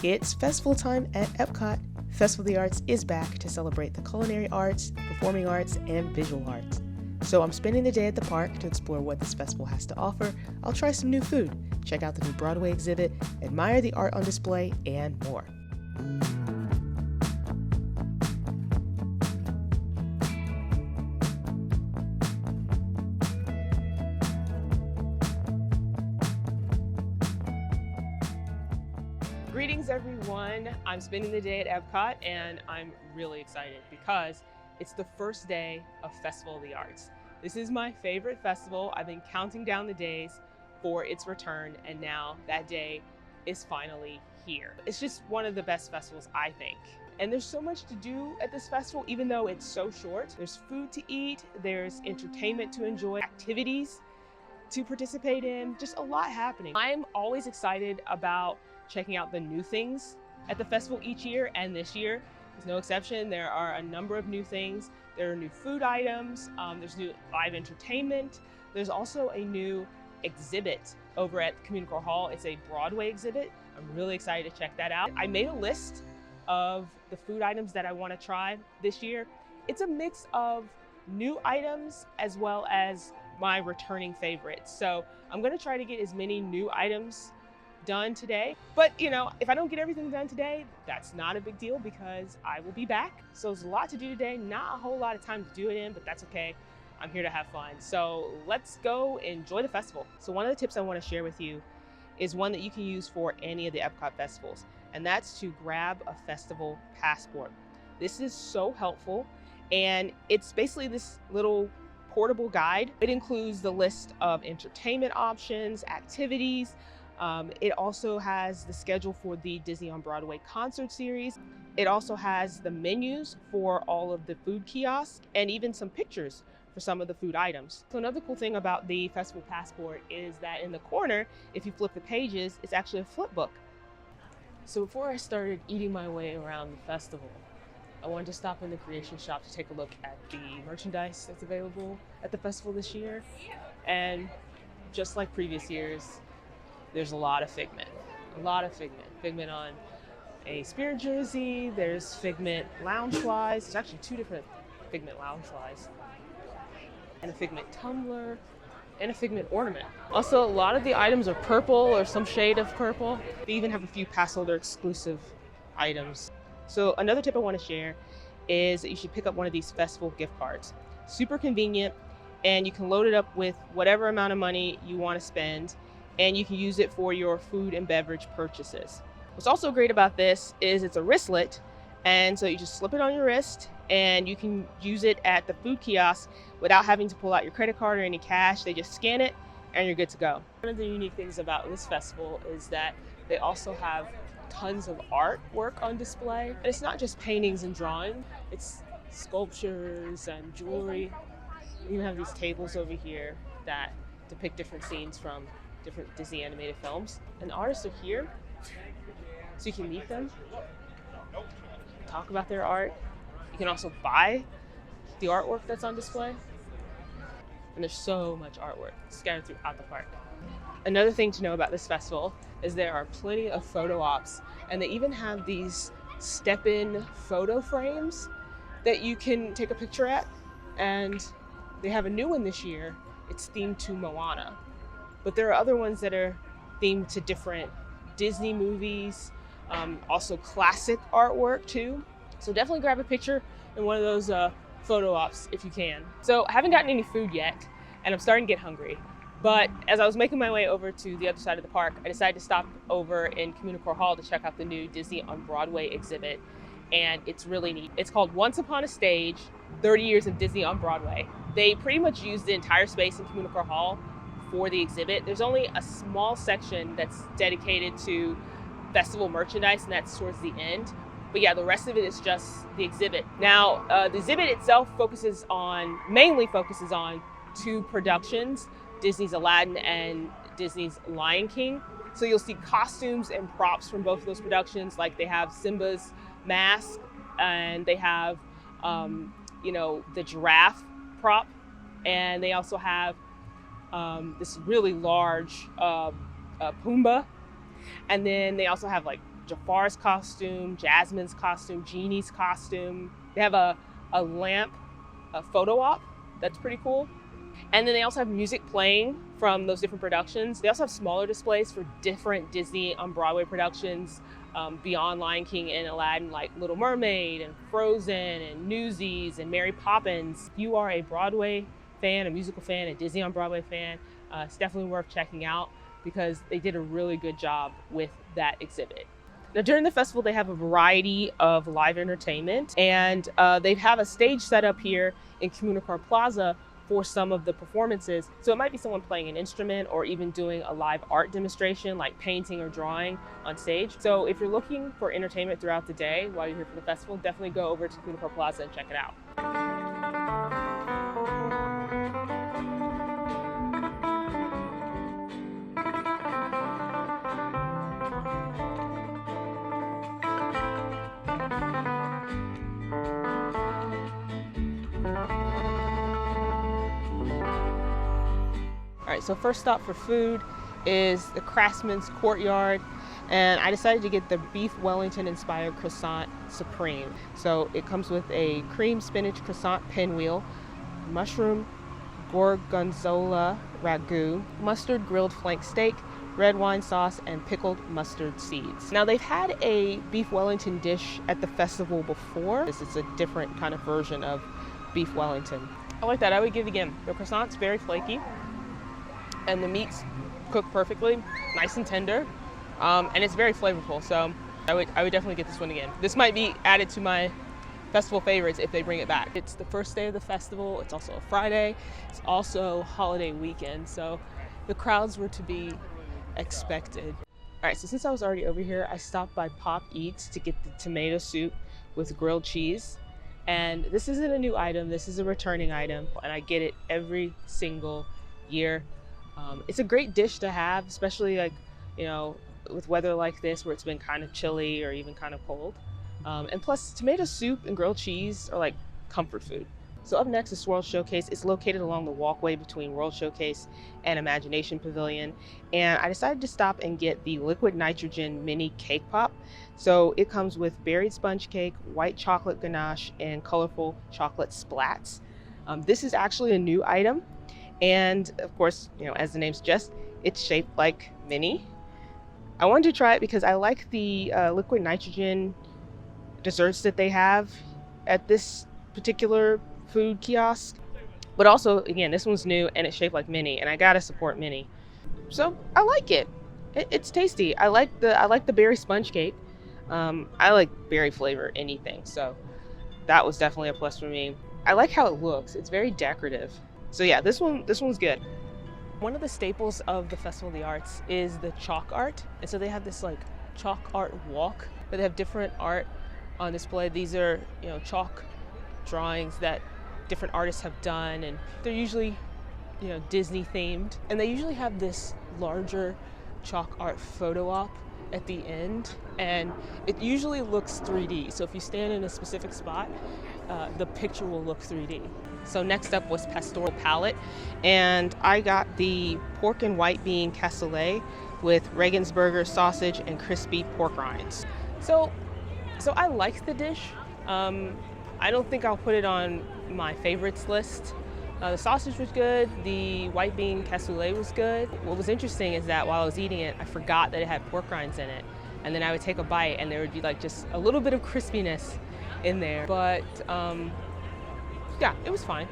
It's festival time at EPCOT. Festival of the Arts is back to celebrate the culinary arts, performing arts, and visual arts. So I'm spending the day at the park to explore what this festival has to offer. I'll try some new food, check out the new Broadway exhibit, admire the art on display, and more. Greetings everyone, I'm spending the day at EPCOT and I'm really excited because it's the first day of Festival of the Arts. This is my favorite festival. I've been counting down the days for its return and now that day is finally here. It's just one of the best festivals, I think. And there's so much to do at this festival, even though it's so short. There's food to eat, there's entertainment to enjoy, activities to participate in, just a lot happening. I'm always excited about checking out the new things at the festival each year, and this year is no exception. There are a number of new things. There are new food items, there's new live entertainment. There's also a new exhibit over at CommuniCore Hall. It's a Broadway exhibit. I'm really excited to check that out. I made a list of the food items that I want to try this year. It's a mix of new items as well as my returning favorites. So I'm gonna try to get as many new items done today. But you know, if I don't get everything done today, that's not a big deal because I will be back. So there's a lot to do today, not a whole lot of time to do it in, but that's okay. I'm here to have fun. So let's go enjoy the festival. So one of the tips I want to share with you is one that you can use for any of the EPCOT festivals, and that's to grab a festival passport. This is so helpful, and it's basically this little portable guide. It includes the list of entertainment options, activities. It also has the schedule for the Disney on Broadway concert series. It also has the menus for all of the food kiosks and even some pictures for some of the food items. So another cool thing about the Festival Passport is that in the corner, if you flip the pages, it's actually a flip book. So before I started eating my way around the festival, I wanted to stop in the creation shop to take a look at the merchandise that's available at the festival this year. And just like previous years, there's a lot of Figment. Figment on a Spirit jersey, there's Figment Loungeflies. There's actually two different Figment Loungeflies. And a Figment tumbler, and a Figment ornament. Also, a lot of the items are purple or some shade of purple. They even have a few pass holder exclusive items. So another tip I want to share is that you should pick up one of these festival gift cards. Super convenient, and you can load it up with whatever amount of money you want to spend, and you can use it for your food and beverage purchases. What's also great about this is it's a wristlet, and so you just slip it on your wrist and you can use it at the food kiosk without having to pull out your credit card or any cash. They just scan it and you're good to go. One of the unique things about this festival is that they also have tons of artwork on display. And it's not just paintings and drawing, it's sculptures and jewelry. You even have these tables over here that depict different scenes from different Disney animated films. And the artists are here, so you can meet them, talk about their art. You can also buy the artwork that's on display. And there's so much artwork scattered throughout the park. Another thing to know about this festival is there are plenty of photo ops, and they even have these step-in photo frames that you can take a picture at. And they have a new one this year. It's themed to Moana. But there are other ones that are themed to different Disney movies, also classic artwork too. So definitely grab a picture in one of those photo ops if you can. So I haven't gotten any food yet, and I'm starting to get hungry. But as I was making my way over to the other side of the park, I decided to stop over in CommuniCore Hall to check out the new Disney on Broadway exhibit. And it's really neat. It's called Once Upon a Stage, 30 Years of Disney on Broadway. They pretty much used the entire space in CommuniCore Hall for the exhibit. There's only a small section that's dedicated to festival merchandise, and that's towards the end. But yeah, the rest of it is just the exhibit. Now, the exhibit itself mainly focuses on two productions, Disney's Aladdin and Disney's Lion King. So you'll see costumes and props from both of those productions, like they have Simba's mask, and they have, the giraffe prop, and they also have this really large Pumbaa, and then they also have like Jafar's costume, Jasmine's costume, Jeannie's costume. They have a lamp, a photo op. That's pretty cool. And then they also have music playing from those different productions. They also have smaller displays for different Disney on Broadway productions beyond Lion King and Aladdin, like Little Mermaid and Frozen and Newsies and Mary Poppins. If you are a Broadway fan, a musical fan, a Disney on Broadway fan, it's definitely worth checking out because they did a really good job with that exhibit. Now during the festival, they have a variety of live entertainment, and they have a stage set up here in CommuniCore Plaza for some of the performances. So it might be someone playing an instrument or even doing a live art demonstration like painting or drawing on stage. So if you're looking for entertainment throughout the day while you're here for the festival, definitely go over to CommuniCore Plaza and check it out. All right, so first stop for food is the Craftsman's Courtyard, and I decided to get the beef Wellington inspired croissant supreme. So it comes with a cream spinach croissant pinwheel, mushroom gorgonzola ragu, mustard grilled flank steak, red wine sauce, and pickled mustard seeds. Now they've had a beef Wellington dish at the festival before. This is a different kind of version of beef Wellington. I like that. I would give it again. The croissant's very flaky, and the meat's cooked perfectly, nice and tender, and it's very flavorful. So I would definitely get this one again. This might be added to my festival favorites if they bring it back. It's the first day of the festival. It's also a Friday. It's also holiday weekend, so the crowds were to be expected. All right, so since I was already over here, I stopped by Pop Eats to get the tomato soup with grilled cheese. And this isn't a new item. This is a returning item, and I get it every single year. It's a great dish to have, especially like, you know, with weather like this where it's been kind of chilly or even kind of cold. And plus, tomato soup and grilled cheese are like comfort food. So up next is World Showcase. It's located along the walkway between World Showcase and Imagination Pavilion. And I decided to stop and get the liquid nitrogen mini cake pop. So it comes with berried sponge cake, white chocolate ganache, and colorful chocolate splats. This is actually a new item. And of course, you know, as the name suggests, it's shaped like Minnie. I wanted to try it because I like the liquid nitrogen desserts that they have at this particular food kiosk. But also, again, this one's new and it's shaped like Minnie, and I gotta support Minnie. So I like it. It's tasty. I like the berry sponge cake. I like berry flavor anything, so that was definitely a plus for me. I like how it looks. It's very decorative. So yeah, this one's good. One of the staples of the Festival of the Arts is the chalk art. And so they have this like chalk art walk, but they have different art on display. These are, you know, chalk drawings that different artists have done, and they're usually, you know, Disney themed. And they usually have this larger chalk art photo op at the end, and it usually looks 3D. So if you stand in a specific spot, the picture will look 3D. So next up was Pastoral Palette, and I got the pork and white bean cassoulet with Regensburger sausage and crispy pork rinds. So I like the dish. I don't think I'll put it on my favorites list. The sausage was good, the white bean cassoulet was good. What was interesting is that while I was eating it, I forgot that it had pork rinds in it. And then I would take a bite and there would be like just a little bit of crispiness in there. But yeah, it was fine.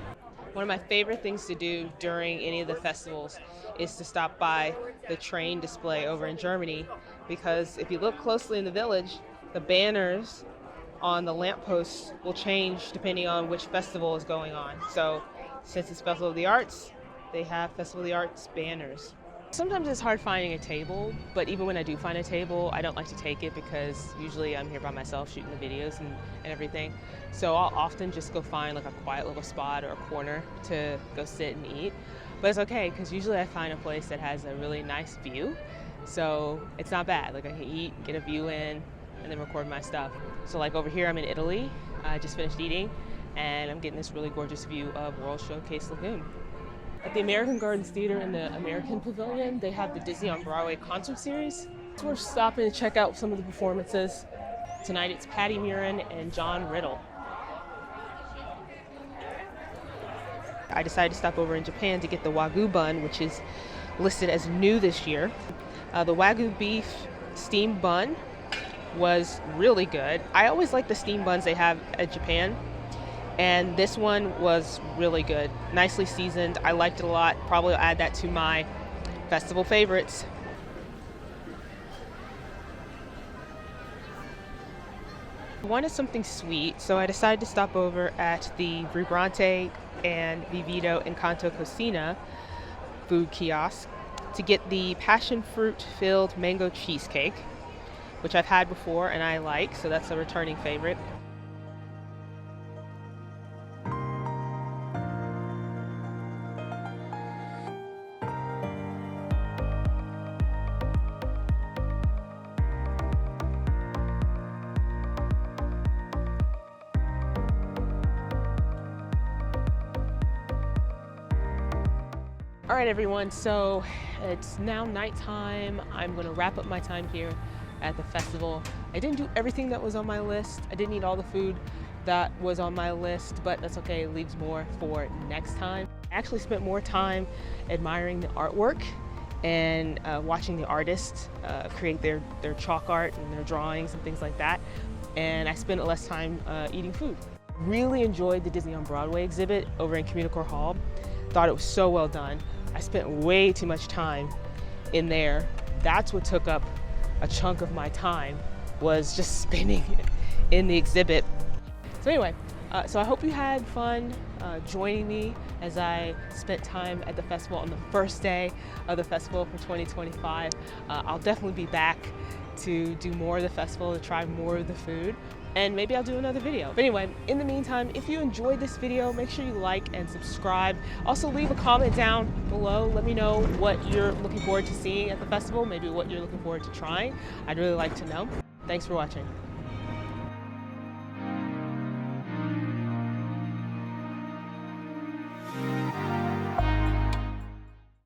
One of my favorite things to do during any of the festivals is to stop by the train display over in Germany, because if you look closely in the village, the banners on the lampposts will change depending on which festival is going on. So since it's Festival of the Arts, they have Festival of the Arts banners. Sometimes it's hard finding a table, but even when I do find a table, I don't like to take it because usually I'm here by myself shooting the videos and everything. So I'll often just go find like a quiet little spot or a corner to go sit and eat. But it's okay, because usually I find a place that has a really nice view. So it's not bad. Like I can eat, get a view in, and then record my stuff. So like over here, I'm in Italy. I just finished eating, and I'm getting this really gorgeous view of World Showcase Lagoon. At the American Gardens Theater in the American Pavilion, they have the Disney on Broadway concert series. So we're stopping to check out some of the performances. Tonight it's Patty Murin and John Riddle. I decided to stop over in Japan to get the Wagyu bun, which is listed as new this year. The Wagyu beef steamed bun was really good. I always like the steamed buns they have at Japan, and this one was really good. Nicely seasoned. I liked it a lot. Probably will add that to my festival favorites. I wanted something sweet, so I decided to stop over at the Vibrante and Vivito Encanto Cocina food kiosk to get the passion fruit filled mango cheesecake, which I've had before and I like, so that's a returning favorite. All right, everyone, so it's now nighttime. I'm gonna wrap up my time here at the festival. I didn't do everything that was on my list. I didn't eat all the food that was on my list, but that's okay, it leaves more for next time. I actually spent more time admiring the artwork and watching the artists create their chalk art and their drawings and things like that. And I spent less time eating food. Really enjoyed the Disney on Broadway exhibit over in CommuniCore Hall. Thought it was so well done. I spent way too much time in there. That's what took up a chunk of my time, was just spinning in the exhibit. So anyway, so I hope you had fun joining me as I spent time at the festival on the first day of the festival for 2025. I'll definitely be back to do more of the festival, to try more of the food, and maybe I'll do another video. But anyway, in the meantime, if you enjoyed this video, make sure you like and subscribe. Also leave a comment down below. Let me know what you're looking forward to seeing at the festival, maybe what you're looking forward to trying. I'd really like to know. Thanks for watching.